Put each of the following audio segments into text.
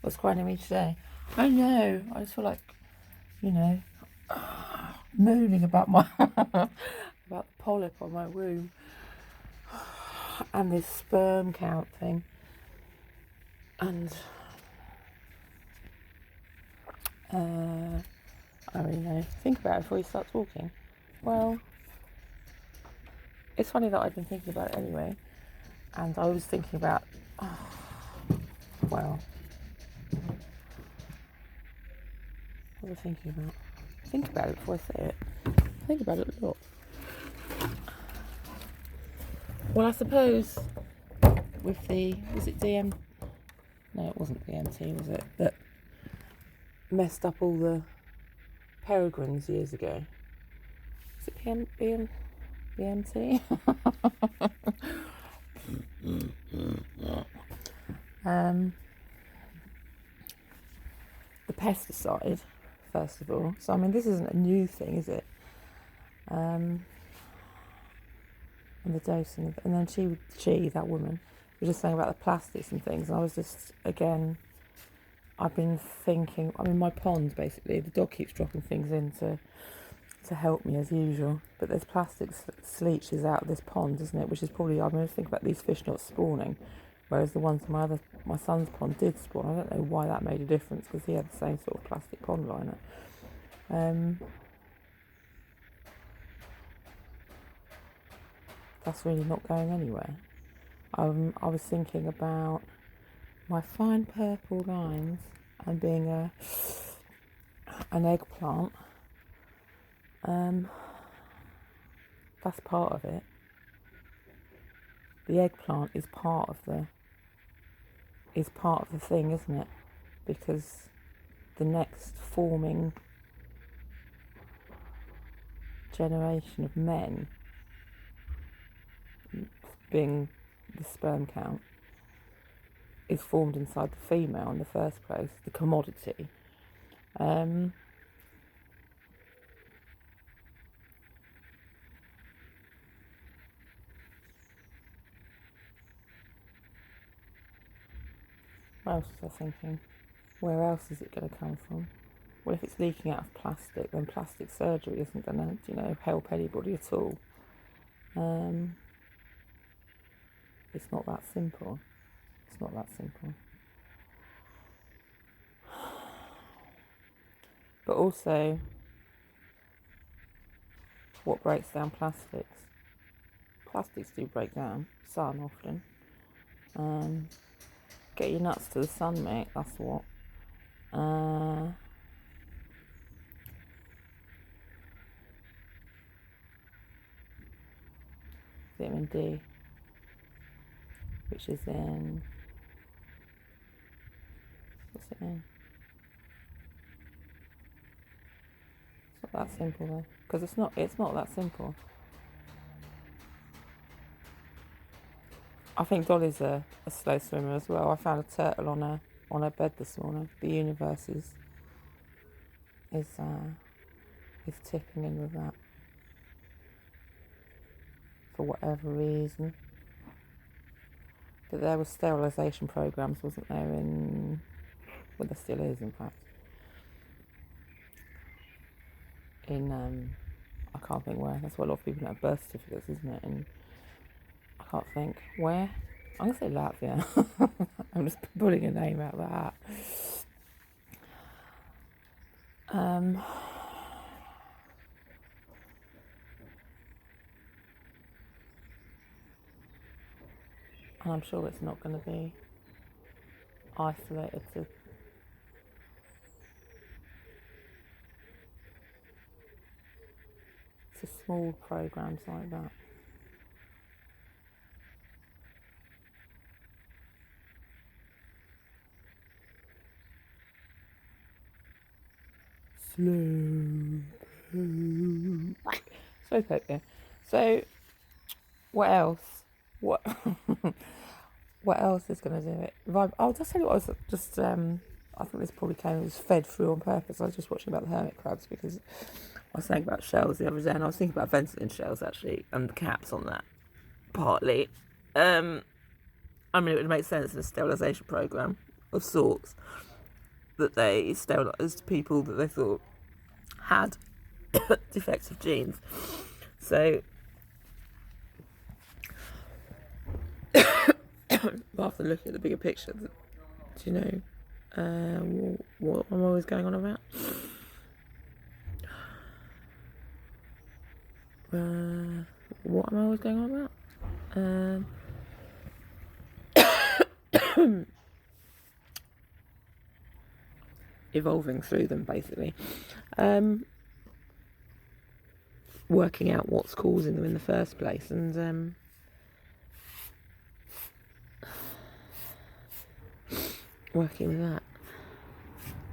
What's crying at me today? I know. I just feel like, you know, mooning about my about the polyp on my womb and this sperm count thing. And I don't really know. Think about it before you start talking. Well, it's funny that I've been thinking about it anyway. And I was thinking about, well, what was I thinking about? Think about it before I say it. Think about it a lot. Well, I suppose with was it DM? No, it wasn't DMT, was it? That messed up all the peregrines years ago. Is it BMT? The pesticide, first of all. So, I mean, this isn't a new thing, is it? And the dosing of, and then she, that woman, was just saying about the plastics and things. And I was just, again, I've been thinking, I mean, my pond, basically, the dog keeps dropping things in to help me as usual. But there's plastic sleeches out of this pond, isn't it? Which is probably, I mean, think about these fish not spawning. Whereas the ones in my son's pond did spawn. I don't know why that made a difference, because he had the same sort of plastic pond liner. That's really not going anywhere. I was thinking about my fine purple lines and being an eggplant. That's part of it. The eggplant is part of the thing, isn't it? Because the next forming generation of men, being the sperm count, is formed inside the female in the first place, the commodity. What else was I thinking? Where else is it going to come from? Well, if it's leaking out of plastic, then plastic surgery isn't going to, help anybody at all. It's not that simple. It's not that simple. But also, what breaks down plastics? Plastics do break down. Sun often. Get your nuts to the sun, mate. That's what. Vitamin D, which is in, what's it in? It's not that simple though, because it's not that simple. I think Dolly's a slow swimmer as well. I found a turtle on her bed this morning. The universe is tipping in with that for whatever reason. But there were sterilisation programs, wasn't there? Well, there still is, in fact. I can't think where. That's what a lot of people don't have birth certificates, isn't it? And I can't think where. I'm gonna say Latvia. I'm just pulling a name out of the hat. And I'm sure it's not going to be isolated to small programs like that. Slowpoke, yeah. So, what else? What what else is going to do it? I'll just tell you what I was just. I think this probably it was fed through on purpose. I was just watching about the hermit crabs because I was thinking about shells the other day, and I was thinking about Ventolin shells actually, and the caps on that. Partly, and I mean, it would make sense in a sterilisation program of sorts that they sterilised people that they thought had defective genes. So, rather than looking at the bigger picture, do you know what I'm always going on about? What am I always going on about? Evolving through them, basically. Working out what's causing them in the first place, and working with that.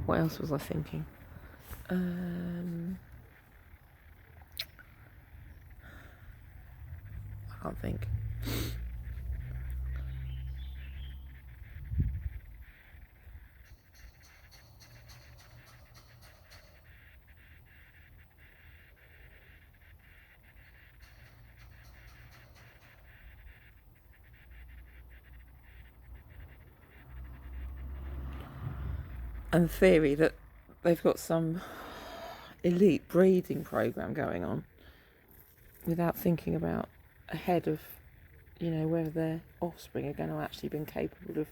What else was I thinking? I can't think. And the theory that they've got some elite breeding program going on without thinking about ahead of, you know, whether their offspring are going to actually be capable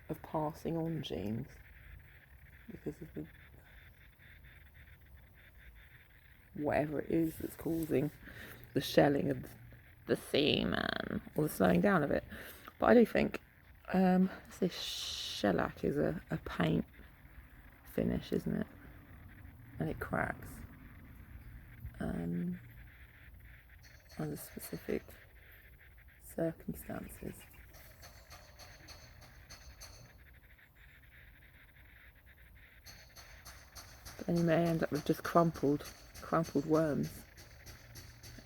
of passing on genes because of the whatever it is that's causing the shelling of the semen or the slowing down of it. But I do think this shellac is a paint finish, isn't it? And it cracks under specific circumstances. But then you may end up with just crumpled worms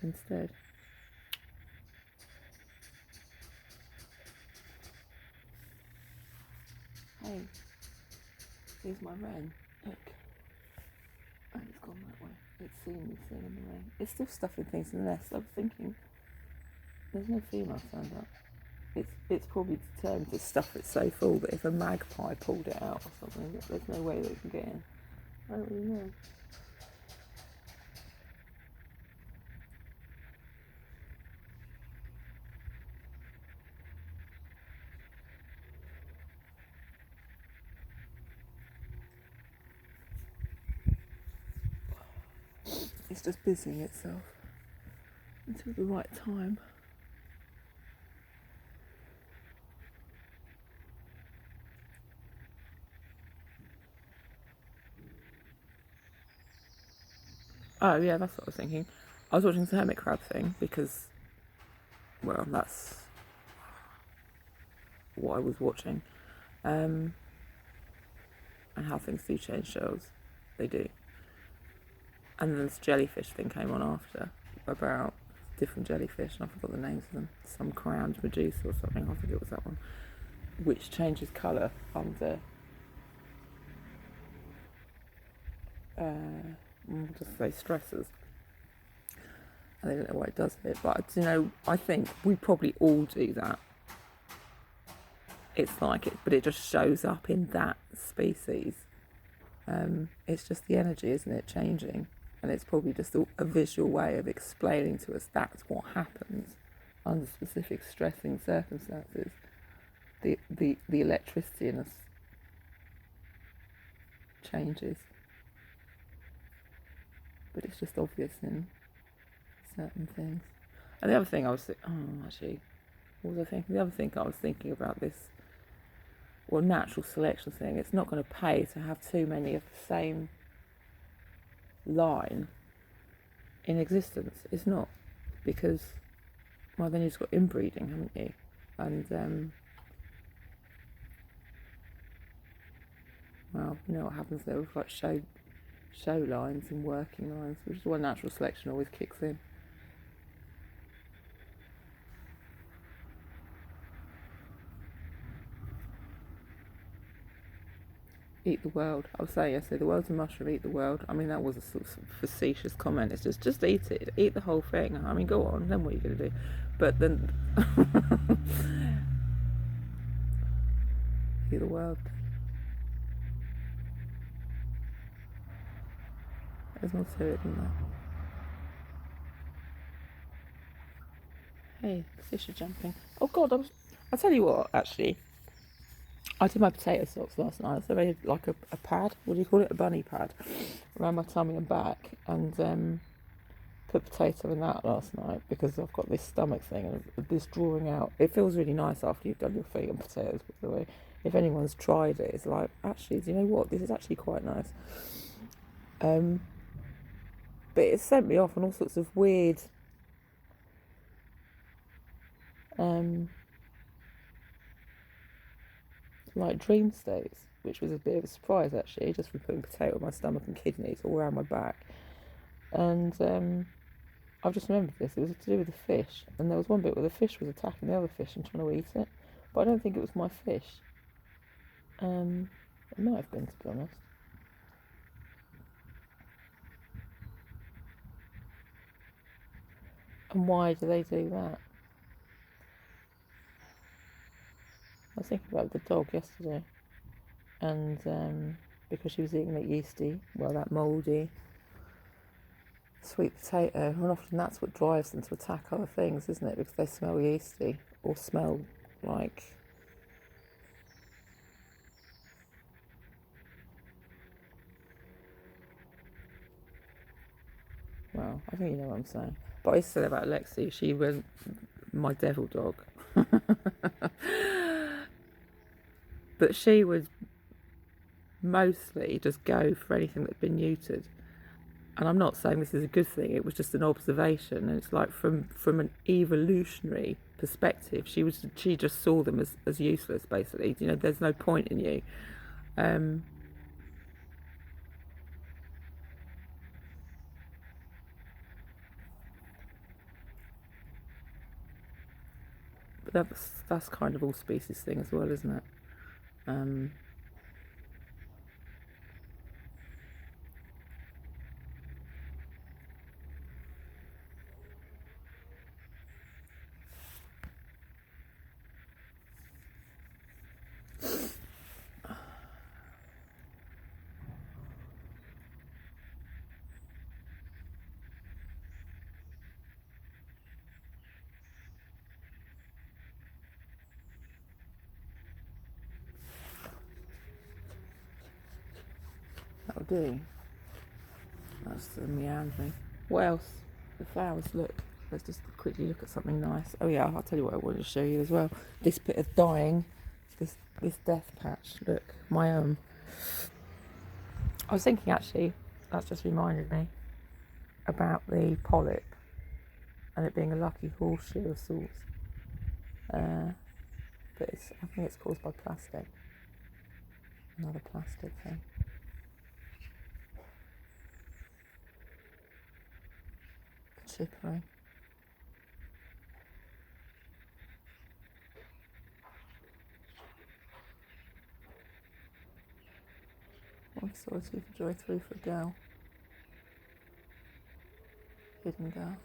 instead. Hey, here's my wren. Look. Oh, it's gone that way. It's seen me in the rain. It's still stuffing things in the nest. I was thinking, there's no female turned up. It's probably determined to stuff it so full that if a magpie pulled it out or something, there's no way that it can get in. I don't really know. It's just busying itself until the right time. Oh yeah, that's what I was thinking. I was watching the hermit crab thing because, well, that's what I was watching, and how things do change shells. They do. And then this jellyfish thing came on after, about different jellyfish, and I forgot the names of them. Some crowned Medusa or something, I think it was that one, which changes colour under, I'll just say stressors. I don't know why it does it, but you know, I think we probably all do that. It's like it, but it just shows up in that species. It's just the energy, isn't it, changing? And it's probably just a visual way of explaining to us that's what happens under specific stressing circumstances. The electricity in us changes, but it's just obvious in certain things. And the other thing I was what was I thinking? The other thing I was thinking about this, well, natural selection thing. It's not going to pay to have too many of the same line in existence. It's not, because, well, then you've got inbreeding, haven't you? And well, you know what happens there with like show lines and working lines, which is why natural selection always kicks in. Eat the world. I was saying yesterday, the world's a mushroom, eat the world. I mean, that was a sort of facetious comment. It's just eat it. Eat the whole thing. I mean, go on, then what are you going to do? But then view the world. There's more to it than that. Hey, the fish are jumping. Oh God, I'll tell you what, actually. I did my potato socks last night. So I made like a pad, what do you call it? A bunny pad, around my tummy and back. And put potato in that last night because I've got this stomach thing and this drawing out. It feels really nice after you've done your feet on potatoes, by the way. If anyone's tried it, it's like, actually, do you know what? This is actually quite nice. But it sent me off on all sorts of weird like dream states, which was a bit of a surprise actually, just from putting potato on my stomach and kidneys all around my back. And I've just remembered this. It was to do with the fish, and there was one bit where the fish was attacking the other fish and trying to eat it, but I don't think it was my fish. It might have been, to be honest. And why do they do that? I was thinking about the dog yesterday, and because she was eating that yeasty, well, that mouldy sweet potato, and often that's what drives them to attack other things, isn't it? Because they smell yeasty or smell like well, I think you know what I'm saying. But I used to say about Lexi, she was my devil dog. But she would mostly just go for anything that'd been neutered. And I'm not saying this is a good thing, it was just an observation. And it's like from an evolutionary perspective, she just saw them as useless, basically. You know, there's no point in you. But that's kind of all species thing as well, isn't it? That'll do. That's the meandering. What else? The flowers, look. Let's just quickly look at something nice. Oh yeah, I'll tell you what I wanted to show you as well. This bit of dying, this death patch. Look, my I was thinking actually, that's just reminded me about the polyp and it being a lucky horseshoe of sorts. But I think it's caused by plastic. Another plastic thing. Chicory. One sortie for joy, three for a girl. Hidden girl.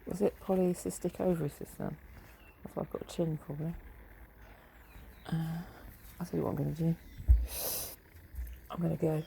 Was it polycystic ovary system? That's why I've got a chin, probably. I'll tell you what I'm going to do. I'm going to go